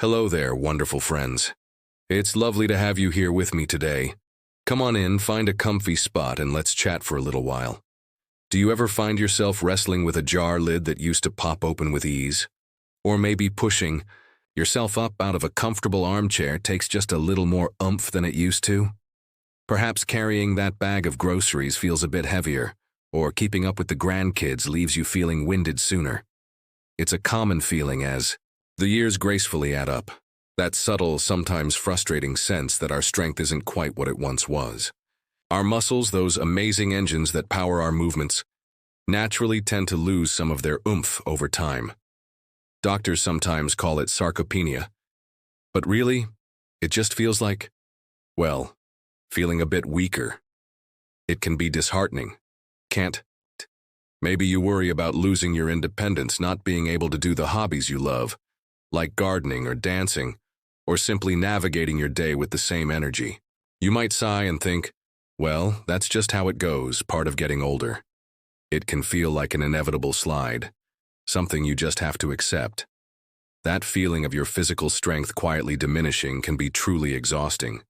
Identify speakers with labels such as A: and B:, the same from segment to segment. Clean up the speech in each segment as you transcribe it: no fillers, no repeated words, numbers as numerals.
A: Hello there, wonderful friends. It's lovely to have you here with me today. Come on in, find a comfy spot, and let's chat for a little while. Do you ever find yourself wrestling with a jar lid that used to pop open with ease? Or maybe pushing yourself up out of a comfortable armchair takes just a little more oomph than it used to? Perhaps carrying that bag of groceries feels a bit heavier, or keeping up with the grandkids leaves you feeling winded sooner. It's a common feeling as the years gracefully add up, that subtle, sometimes frustrating sense that our strength isn't quite what it once was. Our muscles, those amazing engines that power our movements, naturally tend to lose some of their oomph over time. Doctors sometimes call it sarcopenia, but really, it just feels like, well, feeling a bit weaker. It can be disheartening, can't it? Maybe you worry about losing your independence, not being able to do the hobbies you love, like gardening or dancing, or simply navigating your day with the same energy. You might sigh and think, well, that's just how it goes, part of getting older. It can feel like an inevitable slide, something you just have to accept. That feeling of your physical strength quietly diminishing can be truly exhausting,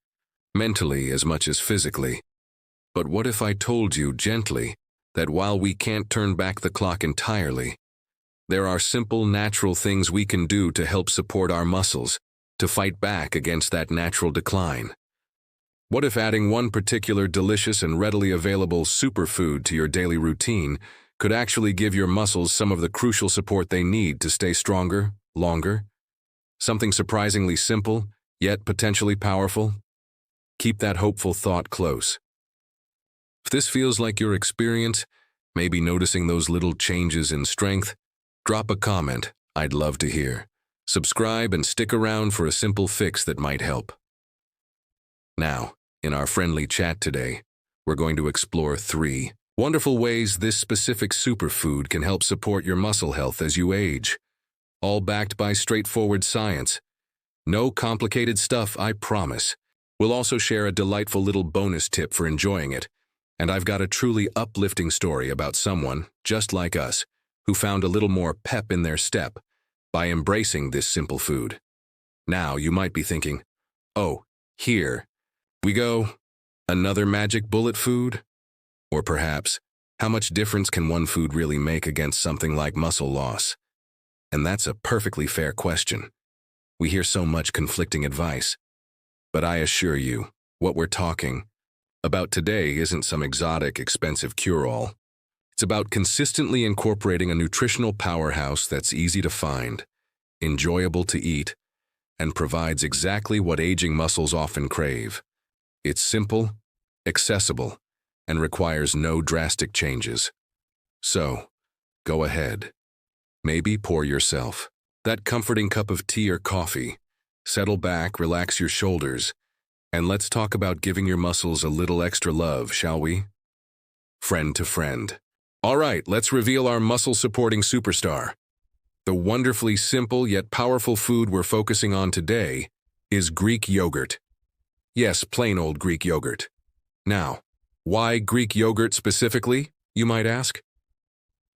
A: mentally as much as physically. But what if I told you gently that while we can't turn back the clock entirely, there are simple, natural things we can do to help support our muscles, to fight back against that natural decline? What if adding one particular delicious and readily available superfood to your daily routine could actually give your muscles some of the crucial support they need to stay stronger, longer? Something surprisingly simple, yet potentially powerful? Keep that hopeful thought close. If this feels like your experience, maybe noticing those little changes in strength, drop a comment, I'd love to hear. Subscribe and stick around for a simple fix that might help. Now, in our friendly chat today, we're going to explore 3 wonderful ways this specific superfood can help support your muscle health as you age. All backed by straightforward science. No complicated stuff, I promise. We'll also share a delightful little bonus tip for enjoying it. And I've got a truly uplifting story about someone, just like us, who found a little more pep in their step by embracing this simple food. Now, you might be thinking, oh, here we go, another magic bullet food? Or perhaps, how much difference can one food really make against something like muscle loss? And that's a perfectly fair question. We hear so much conflicting advice. But I assure you, what we're talking about today isn't some exotic, expensive cure-all. It's about consistently incorporating a nutritional powerhouse that's easy to find, enjoyable to eat, and provides exactly what aging muscles often crave. It's simple, accessible, and requires no drastic changes. So, go ahead. Maybe pour yourself that comforting cup of tea or coffee, settle back, relax your shoulders, and let's talk about giving your muscles a little extra love, shall we? Friend to friend. All right, let's reveal our muscle-supporting superstar. The wonderfully simple yet powerful food we're focusing on today is Greek yogurt. Yes, plain old Greek yogurt. Now, why Greek yogurt specifically, you might ask?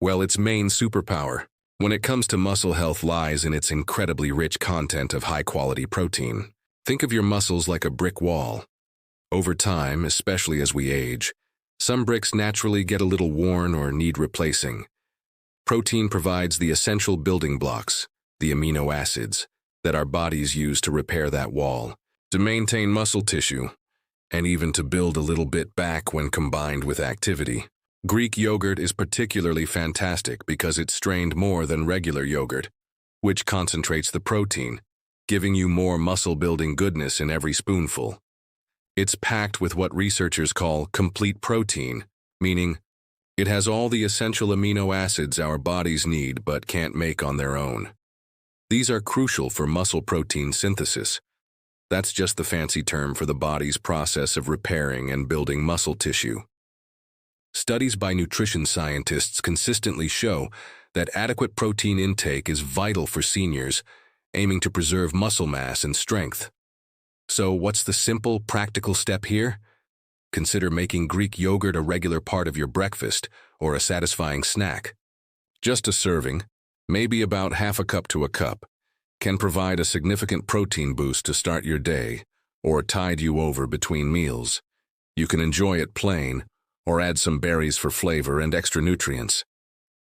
A: Well, its main superpower when it comes to muscle health lies in its incredibly rich content of high-quality protein. Think of your muscles like a brick wall. Over time, especially as we age, some bricks naturally get a little worn or need replacing. Protein provides the essential building blocks, the amino acids, that our bodies use to repair that wall, to maintain muscle tissue, and even to build a little bit back when combined with activity. Greek yogurt is particularly fantastic because it's strained more than regular yogurt, which concentrates the protein, giving you more muscle-building goodness in every spoonful. It's packed with what researchers call complete protein, meaning it has all the essential amino acids our bodies need but can't make on their own. These are crucial for muscle protein synthesis. That's just the fancy term for the body's process of repairing and building muscle tissue. Studies by nutrition scientists consistently show that adequate protein intake is vital for seniors aiming to preserve muscle mass and strength. So what's the simple, practical step here? Consider making Greek yogurt a regular part of your breakfast or a satisfying snack. Just a serving, maybe about half a cup to a cup, can provide a significant protein boost to start your day or tide you over between meals. You can enjoy it plain or add some berries for flavor and extra nutrients.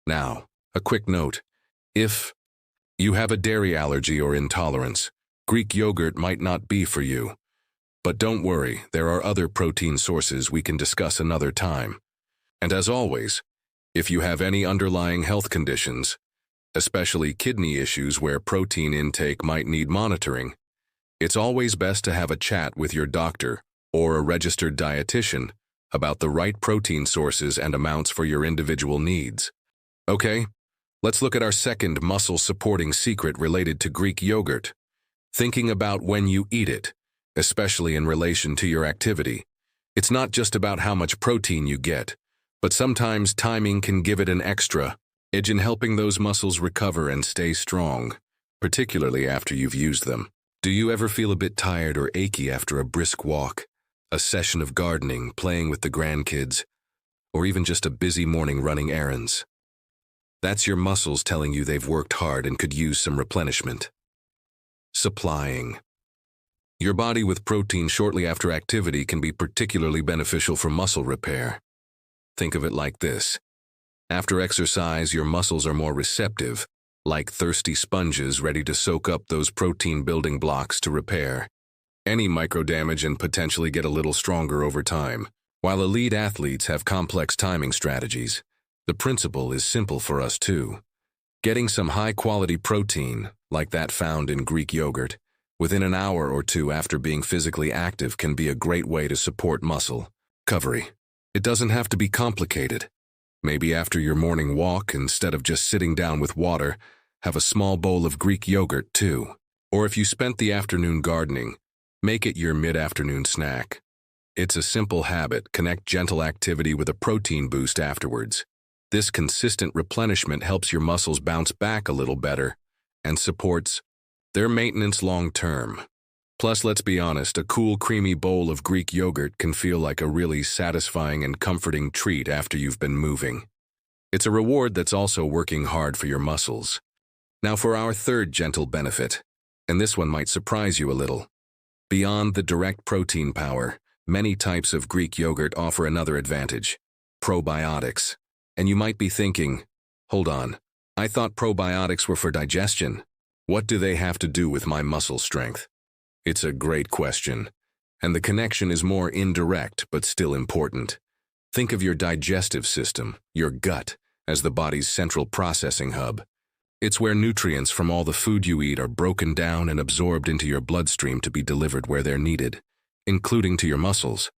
A: Now, a quick note. If you have a dairy allergy or intolerance, Greek yogurt might not be for you. But don't worry, there are other protein sources we can discuss another time. And as always, if you have any underlying health conditions, especially kidney issues where protein intake might need monitoring, it's always best to have a chat with your doctor or a registered dietitian about the right protein sources and amounts for your individual needs. Okay, let's look at our second muscle-supporting secret related to Greek yogurt. Thinking about when you eat it, especially in relation to your activity. It's not just about how much protein you get, but sometimes timing can give it an extra edge in helping those muscles recover and stay strong, particularly after you've used them. Do you ever feel a bit tired or achy after a brisk walk, a session of gardening, playing with the grandkids, or even just a busy morning running errands? That's your muscles telling you they've worked hard and could use some replenishment. Supplying. Your body with protein shortly after activity can be particularly beneficial for muscle repair. Think of it like this. After exercise, your muscles are more receptive, like thirsty sponges ready to soak up those protein-building blocks to repair any microdamage and potentially get a little stronger over time. While elite athletes have complex timing strategies, the principle is simple for us too. Getting some high-quality protein, like that found in Greek yogurt, within an hour or two after being physically active can be a great way to support muscle recovery. It doesn't have to be complicated. Maybe after your morning walk, instead of just sitting down with water, have a small bowl of Greek yogurt too. Or if you spent the afternoon gardening, make it your mid-afternoon snack. It's a simple habit. Connect gentle activity with a protein boost afterwards. This consistent replenishment helps your muscles bounce back a little better and supports their maintenance long-term. Plus, let's be honest, a cool, creamy bowl of Greek yogurt can feel like a really satisfying and comforting treat after you've been moving. It's a reward that's also working hard for your muscles. Now for our third gentle benefit, and this one might surprise you a little. Beyond the direct protein power, many types of Greek yogurt offer another advantage: probiotics. And you might be thinking, hold on, I thought probiotics were for digestion. What do they have to do with my muscle strength? It's a great question, and the connection is more indirect but still important. Think of your digestive system, your gut, as the body's central processing hub. It's where nutrients from all the food you eat are broken down and absorbed into your bloodstream to be delivered where they're needed, including to your muscles.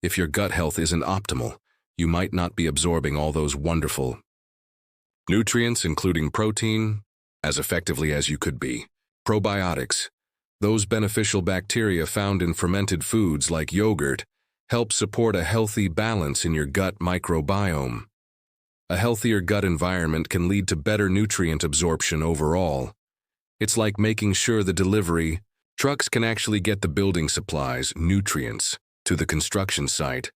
A: If your gut health isn't optimal, you might not be absorbing all those wonderful nutrients, including protein, as effectively as you could be. Probiotics, those beneficial bacteria found in fermented foods like yogurt, help support a healthy balance in your gut microbiome. A healthier gut environment can lead to better nutrient absorption overall. It's like making sure the delivery trucks can actually get the building supplies, nutrients, to the construction site,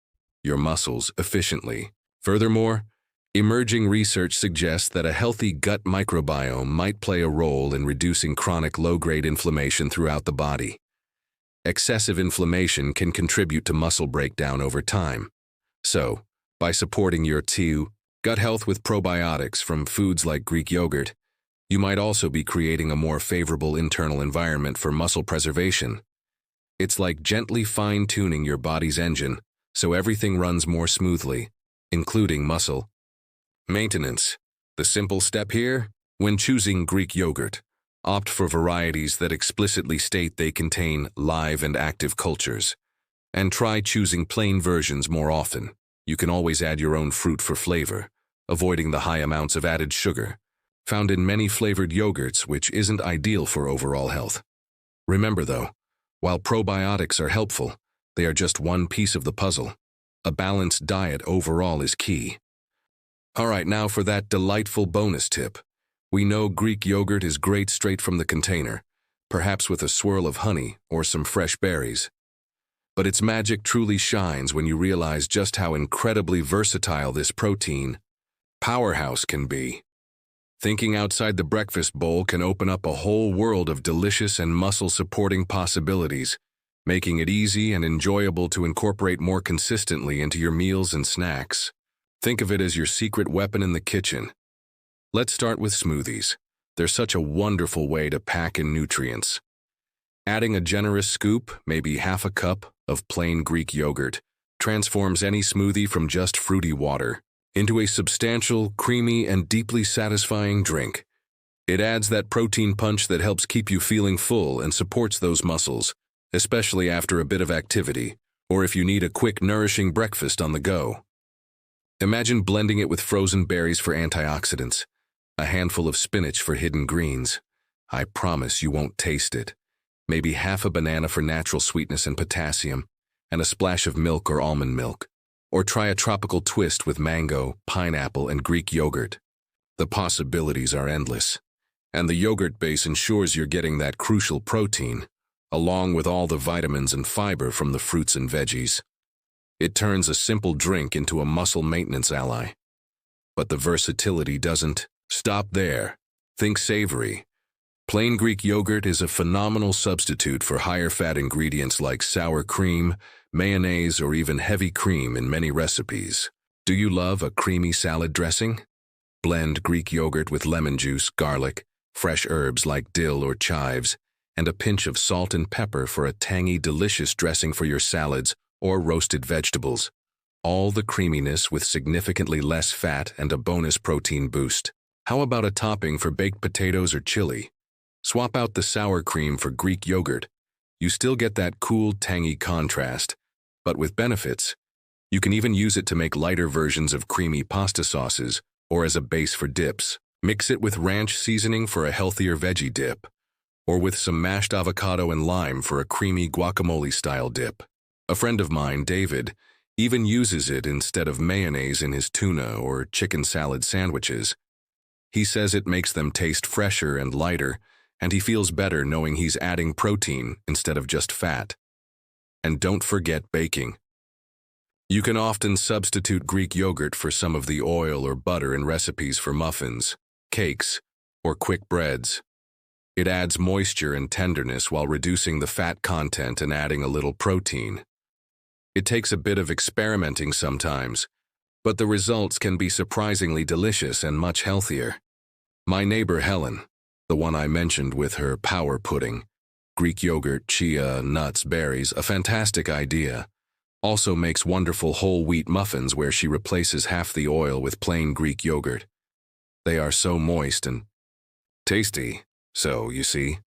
A: your muscles, efficiently. Furthermore, emerging research suggests that a healthy gut microbiome might play a role in reducing chronic low-grade inflammation throughout the body. Excessive inflammation can contribute to muscle breakdown over time. So, by supporting your gut health with probiotics from foods like Greek yogurt, you might also be creating a more favorable internal environment for muscle preservation. It's like gently fine-tuning your body's engine so everything runs more smoothly, including muscle maintenance. The simple step here, when choosing Greek yogurt, opt for varieties that explicitly state they contain live and active cultures. And try choosing plain versions more often. You can always add your own fruit for flavor, avoiding the high amounts of added sugar found in many flavored yogurts, which isn't ideal for overall health. Remember though, while probiotics are helpful, they are just one piece of the puzzle. A balanced diet overall is key. Alright, now for that delightful bonus tip. We know Greek yogurt is great straight from the container, perhaps with a swirl of honey or some fresh berries. But its magic truly shines when you realize just how incredibly versatile this protein powerhouse can be. Thinking outside the breakfast bowl can open up a whole world of delicious and muscle-supporting possibilities, making it easy and enjoyable to incorporate more consistently into your meals and snacks. Think of it as your secret weapon in the kitchen. Let's start with smoothies. They're such a wonderful way to pack in nutrients. Adding a generous scoop, maybe half a cup, of plain Greek yogurt transforms any smoothie from just fruity water into a substantial, creamy, and deeply satisfying drink. It adds that protein punch that helps keep you feeling full and supports those muscles, especially after a bit of activity, or if you need a quick, nourishing breakfast on the go. Imagine blending it with frozen berries for antioxidants, a handful of spinach for hidden greens. I promise you won't taste it. Maybe half a banana for natural sweetness and potassium, and a splash of milk or almond milk. Or try a tropical twist with mango, pineapple, and Greek yogurt. The possibilities are endless, and the yogurt base ensures you're getting that crucial protein, along with all the vitamins and fiber from the fruits and veggies. It turns a simple drink into a muscle maintenance ally. But the versatility doesn't stop there. Think savory. Plain Greek yogurt is a phenomenal substitute for higher-fat ingredients like sour cream, mayonnaise, or even heavy cream in many recipes. Do you love a creamy salad dressing? Blend Greek yogurt with lemon juice, garlic, fresh herbs like dill or chives, and a pinch of salt and pepper for a tangy, delicious dressing for your salads or roasted vegetables. All the creaminess with significantly less fat and a bonus protein boost. How about a topping for baked potatoes or chili? Swap out the sour cream for Greek yogurt. You still get that cool, tangy contrast, but with benefits. You can even use it to make lighter versions of creamy pasta sauces or as a base for dips. Mix it with ranch seasoning for a healthier veggie dip, or with some mashed avocado and lime for a creamy guacamole-style dip. A friend of mine, David, even uses it instead of mayonnaise in his tuna or chicken salad sandwiches. He says it makes them taste fresher and lighter, and he feels better knowing he's adding protein instead of just fat. And don't forget baking. You can often substitute Greek yogurt for some of the oil or butter in recipes for muffins, cakes, or quick breads. It adds moisture and tenderness while reducing the fat content and adding a little protein. It takes a bit of experimenting sometimes, but the results can be surprisingly delicious and much healthier. My neighbor Helen, the one I mentioned with her power pudding, Greek yogurt, chia, nuts, berries, a fantastic idea, also makes wonderful whole wheat muffins where she replaces half the oil with plain Greek yogurt. They are so moist and tasty. So, you see,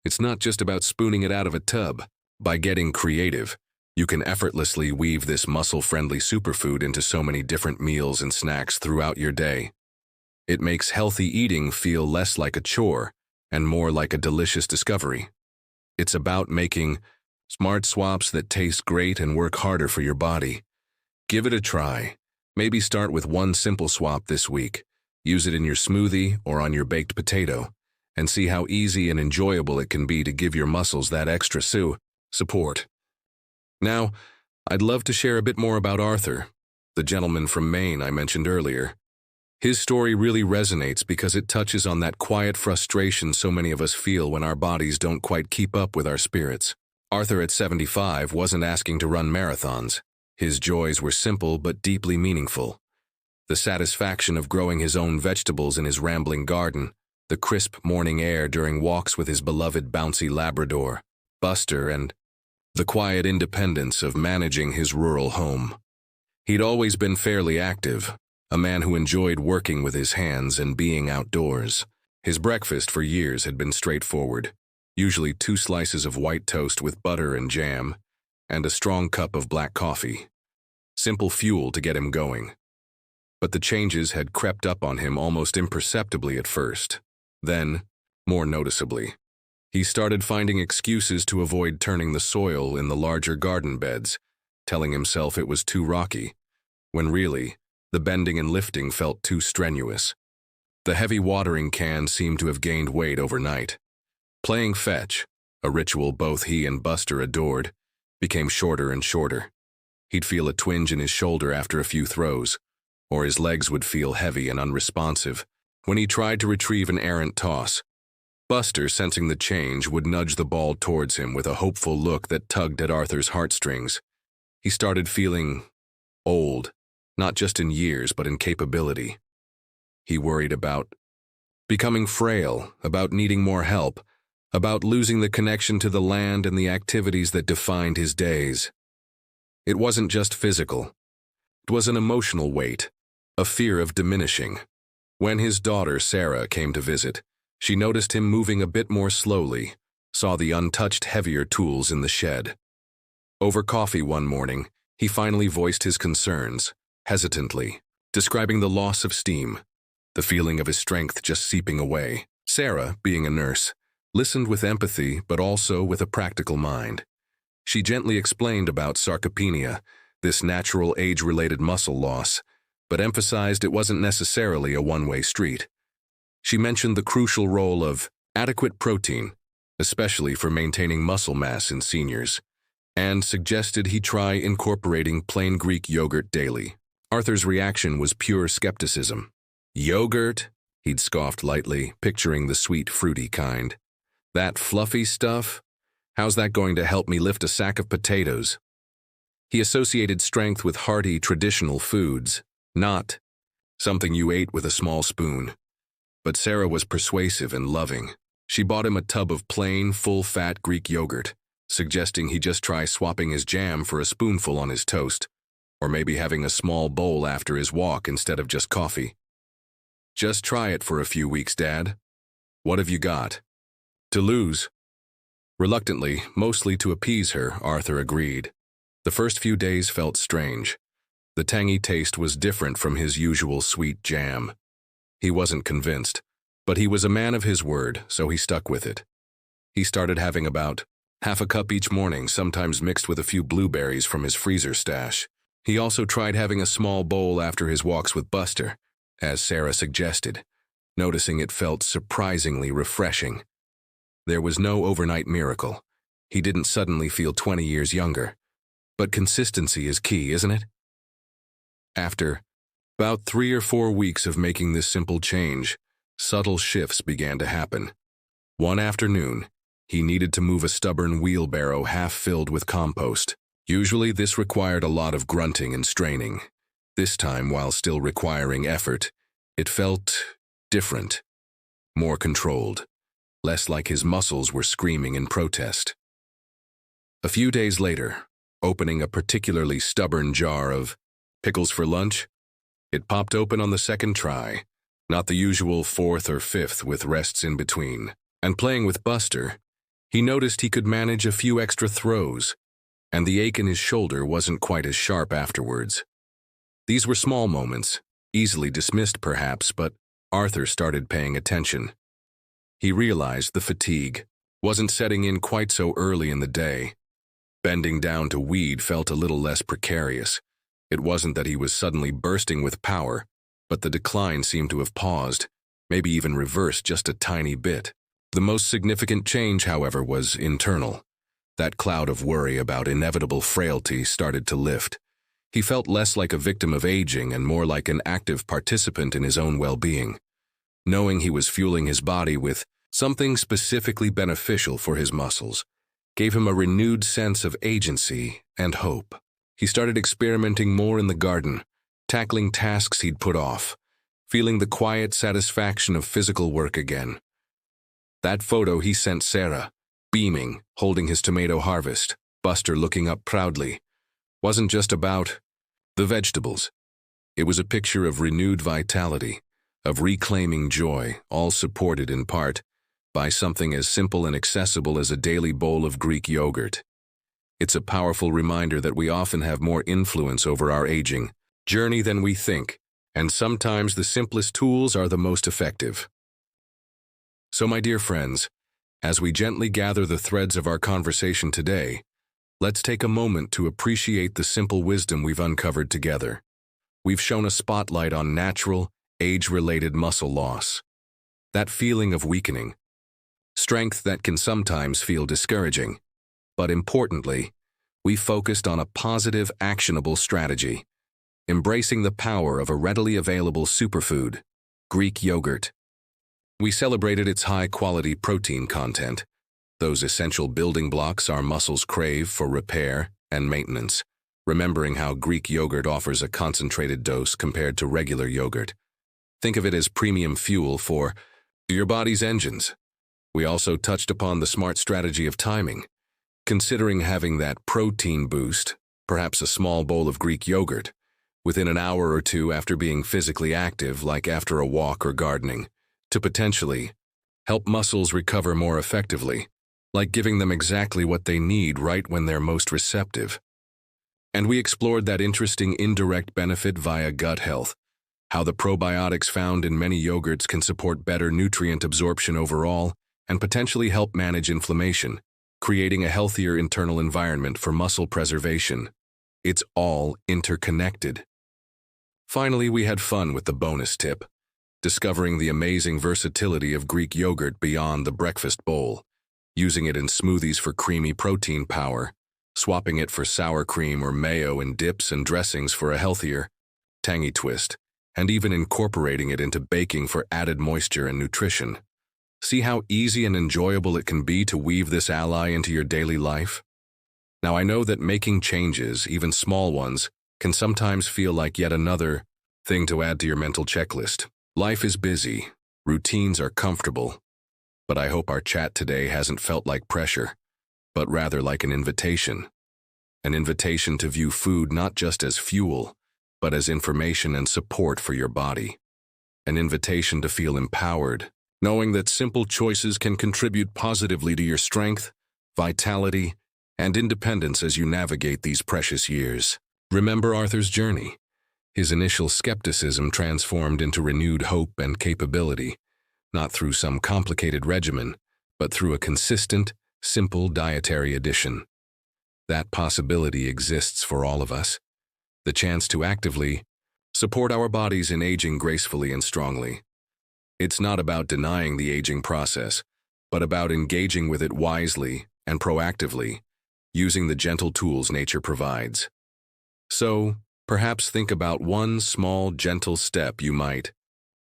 A: it's not just about spooning it out of a tub. By getting creative, you can effortlessly weave this muscle-friendly superfood into so many different meals and snacks throughout your day. It makes healthy eating feel less like a chore and more like a delicious discovery. It's about making smart swaps that taste great and work harder for your body. Give it a try. Maybe start with one simple swap this week. Use it in your smoothie or on your baked potato, and see how easy and enjoyable it can be to give your muscles that extra support. Now, I'd love to share a bit more about Arthur, the gentleman from Maine I mentioned earlier. His story really resonates because it touches on that quiet frustration so many of us feel when our bodies don't quite keep up with our spirits. Arthur at 75 wasn't asking to run marathons. His joys were simple but deeply meaningful. The satisfaction of growing his own vegetables in his rambling garden, the crisp morning air during walks with his beloved bouncy Labrador, Buster, and the quiet independence of managing his rural home. He'd always been fairly active, a man who enjoyed working with his hands and being outdoors. His breakfast for years had been straightforward, usually 2 slices of white toast with butter and jam, and a strong cup of black coffee. Simple fuel to get him going. But the changes had crept up on him almost imperceptibly at first. Then, more noticeably, he started finding excuses to avoid turning the soil in the larger garden beds, telling himself it was too rocky, when really, the bending and lifting felt too strenuous. The heavy watering can seemed to have gained weight overnight. Playing fetch, a ritual both he and Buster adored, became shorter and shorter. He'd feel a twinge in his shoulder after a few throws, or his legs would feel heavy and unresponsive, When he tried to retrieve an errant toss, Buster, sensing the change, would nudge the ball towards him with a hopeful look that tugged at Arthur's heartstrings. He started feeling old, not just in years but in capability. He worried about becoming frail, about needing more help, about losing the connection to the land and the activities that defined his days. It wasn't just physical. It was an emotional weight, a fear of diminishing. When his daughter, Sarah, came to visit, she noticed him moving a bit more slowly, saw the untouched, heavier tools in the shed. Over coffee one morning, he finally voiced his concerns, hesitantly, describing the loss of steam, the feeling of his strength just seeping away. Sarah, being a nurse, listened with empathy but also with a practical mind. She gently explained about sarcopenia, this natural age-related muscle loss, but emphasized it wasn't necessarily a one-way street. She mentioned the crucial role of adequate protein, especially for maintaining muscle mass in seniors, and suggested he try incorporating plain Greek yogurt daily. Arthur's reaction was pure skepticism. Yogurt? He'd scoffed lightly, picturing the sweet, fruity kind. That fluffy stuff? How's that going to help me lift a sack of potatoes? He associated strength with hearty, traditional foods, not something you ate with a small spoon. But Sarah was persuasive and loving. She bought him a tub of plain, full-fat Greek yogurt, suggesting he just try swapping his jam for a spoonful on his toast, or maybe having a small bowl after his walk instead of just coffee. Just try it for a few weeks, Dad. What have you got to lose? Reluctantly, mostly to appease her, Arthur agreed. The first few days felt strange. The tangy taste was different from his usual sweet jam. He wasn't convinced, but he was a man of his word, so he stuck with it. He started having about half a cup each morning, sometimes mixed with a few blueberries from his freezer stash. He also tried having a small bowl after his walks with Buster, as Sarah suggested, noticing it felt surprisingly refreshing. There was no overnight miracle. He didn't suddenly feel 20 years younger. But consistency is key, isn't it? After about 3 or 4 weeks of making this simple change, subtle shifts began to happen. One afternoon, he needed to move a stubborn wheelbarrow half filled with compost. Usually this required a lot of grunting and straining. This time, while still requiring effort, it felt different, more controlled, less like his muscles were screaming in protest. A few days later, opening a particularly stubborn jar of pickles for lunch, it popped open on the second try, not the usual 4th or 5th with rests in between. And playing with Buster, he noticed he could manage a few extra throws, and the ache in his shoulder wasn't quite as sharp afterwards. These were small moments, easily dismissed perhaps, but Arthur started paying attention. He realized the fatigue wasn't setting in quite so early in the day. Bending down to weed felt a little less precarious. It wasn't that he was suddenly bursting with power, but the decline seemed to have paused, maybe even reversed just a tiny bit. The most significant change, however, was internal. That cloud of worry about inevitable frailty started to lift. He felt less like a victim of aging and more like an active participant in his own well-being. Knowing he was fueling his body with something specifically beneficial for his muscles gave him a renewed sense of agency and hope. He started experimenting more in the garden, tackling tasks he'd put off, feeling the quiet satisfaction of physical work again. That photo he sent Sarah, beaming, holding his tomato harvest, Buster looking up proudly, wasn't just about the vegetables. It was a picture of renewed vitality, of reclaiming joy, all supported in part by something as simple and accessible as a daily bowl of Greek yogurt. It's a powerful reminder that we often have more influence over our aging journey than we think, and sometimes the simplest tools are the most effective. So, my dear friends, as we gently gather the threads of our conversation today, let's take a moment to appreciate the simple wisdom we've uncovered together. We've shown a spotlight on natural, age-related muscle loss, that feeling of weakening, strength that can sometimes feel discouraging. But importantly, we focused on a positive, actionable strategy, embracing the power of a readily available superfood, Greek yogurt. We celebrated its high-quality protein content, those essential building blocks our muscles crave for repair and maintenance, remembering how Greek yogurt offers a concentrated dose compared to regular yogurt. Think of it as premium fuel for your body's engines. We also touched upon the smart strategy of timing, considering having that protein boost, perhaps a small bowl of Greek yogurt, within an hour or two after being physically active, like after a walk or gardening, to potentially help muscles recover more effectively, like giving them exactly what they need right when they're most receptive. And we explored that interesting indirect benefit via gut health, how the probiotics found in many yogurts can support better nutrient absorption overall and potentially help manage inflammation, creating a healthier internal environment for muscle preservation. It's all interconnected. Finally, we had fun with the bonus tip, discovering the amazing versatility of Greek yogurt beyond the breakfast bowl, using it in smoothies for creamy protein power, swapping it for sour cream or mayo in dips and dressings for a healthier, tangy twist, and even incorporating it into baking for added moisture and nutrition. See how easy and enjoyable it can be to weave this ally into your daily life? Now, I know that making changes, even small ones, can sometimes feel like yet another thing to add to your mental checklist. Life is busy, routines are comfortable, but I hope our chat today hasn't felt like pressure, but rather like an invitation to view food not just as fuel, but as information and support for your body. An invitation to feel empowered, knowing that simple choices can contribute positively to your strength, vitality, and independence as you navigate these precious years. Remember Arthur's journey. His initial skepticism transformed into renewed hope and capability, not through some complicated regimen, but through a consistent, simple dietary addition. That possibility exists for all of us. The chance to actively support our bodies in aging gracefully and strongly. It's not about denying the aging process, but about engaging with it wisely and proactively, using the gentle tools nature provides. So, perhaps think about one small, gentle step you might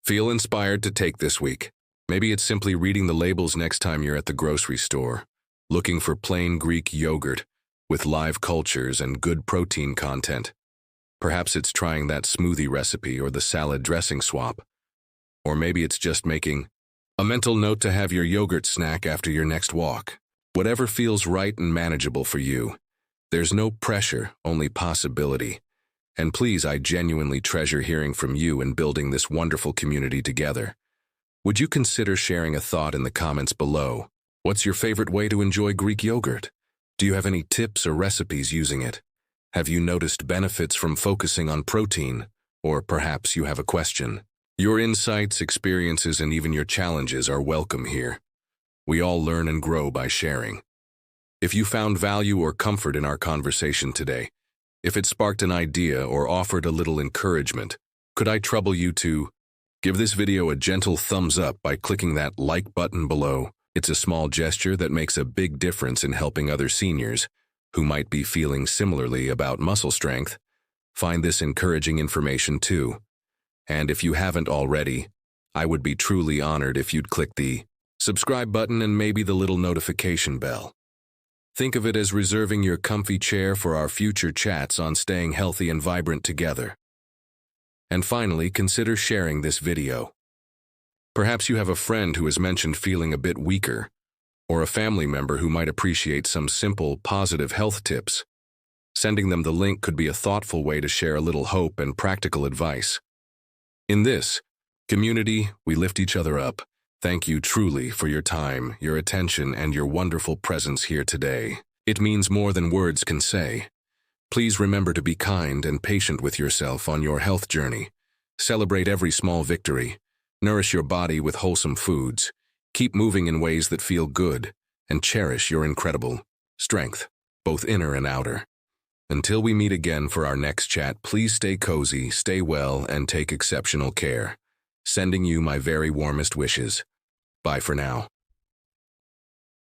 A: feel inspired to take this week. Maybe it's simply reading the labels next time you're at the grocery store, looking for plain Greek yogurt with live cultures and good protein content. Perhaps it's trying that smoothie recipe or the salad dressing swap. Or maybe it's just making a mental note to have your yogurt snack after your next walk. Whatever feels right and manageable for you. There's no pressure, only possibility. And please, I genuinely treasure hearing from you and building this wonderful community together. Would you consider sharing a thought in the comments below? What's your favorite way to enjoy Greek yogurt? Do you have any tips or recipes using it? Have you noticed benefits from focusing on protein? Or perhaps you have a question. Your insights, experiences, and even your challenges are welcome here. We all learn and grow by sharing. If you found value or comfort in our conversation today, if it sparked an idea or offered a little encouragement, could I trouble you to give this video a gentle thumbs up by clicking that like button below? It's a small gesture that makes a big difference in helping other seniors who might be feeling similarly about muscle strength find this encouraging information too. And if you haven't already, I would be truly honored if you'd click the subscribe button and maybe the little notification bell. Think of it as reserving your comfy chair for our future chats on staying healthy and vibrant together. And finally, consider sharing this video. Perhaps you have a friend who has mentioned feeling a bit weaker, or a family member who might appreciate some simple, positive health tips. Sending them the link could be a thoughtful way to share a little hope and practical advice. In this community, we lift each other up. Thank you truly for your time, your attention, and your wonderful presence here today. It means more than words can say. Please remember to be kind and patient with yourself on your health journey. Celebrate every small victory. Nourish your body with wholesome foods. Keep moving in ways that feel good, and cherish your incredible strength, both inner and outer. Until we meet again for our next chat, please stay cozy, stay well, and take exceptional care. Sending you my very warmest wishes. Bye for now.